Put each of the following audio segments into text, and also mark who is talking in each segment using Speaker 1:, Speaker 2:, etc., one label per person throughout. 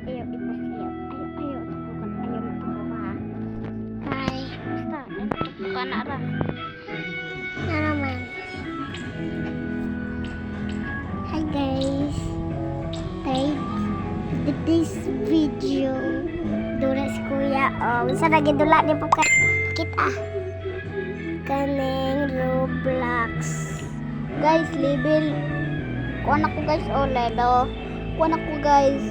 Speaker 1: ayaw ipasiyaw. Ayaw tubukan, ayaw matubukan. Kay, basta, ayaw tubukan na ra. Na naman. Hi guys. This video dula si kuya. Unsa na gidula ni po kita. Kaneng Roblox. Guys, level kuan ako guys level. Kuan ako guys.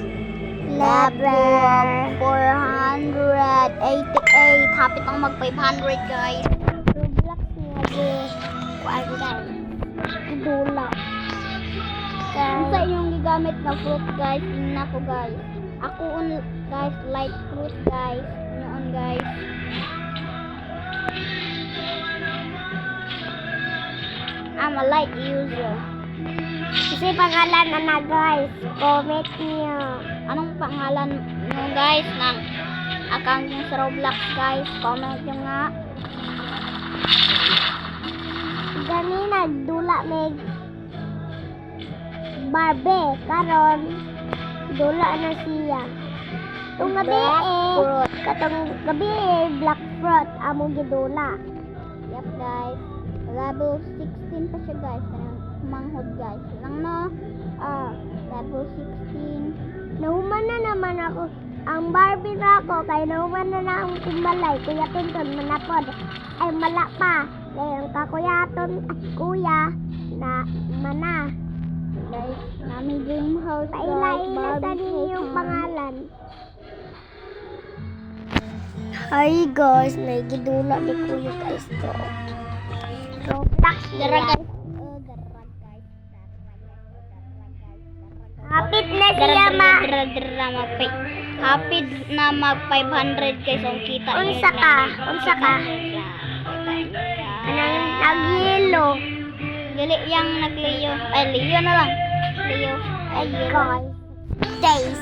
Speaker 1: Level 488. Hapit ang mag 500 guys. Roblox nga kuan guys. Idula. Sa inyong gigamit na fruit guys, tingnan ko guys. Ako guys, light fruit guys. Noon guys. I'm a light user. Kasi pangalan na guys. Comment niyo. Anong pangalan nyo guys ng account nyo sa Roblox guys? Comment nyo nga. Gani nagdula meg Barbie, karon dula na siya. Itong gabi katong gabi black fruit, among gidula. Yep guys, level 16 pa siya guys, kanang manghod guys. Lang no, level 16. Nahuman na naman ako, ang Barbie na ako, kaya nahuman na akong timbalay, kuya Tinton, manapod. Ay mala pa, ngayon kakuyaton, kuya, na mana. Guys, nami dream house guys. Paila-ila sa ninyong pangalan. Hi guys, naigidula ni kuya guys to. Roblox dara guys. Hapit na sila hapit na mag 500 guys ang kita. Unsa ka? Kanang nag-yellow. Dili yang nagliyo. Ay, liyo na lang. Liyo. Ay, guys. Days.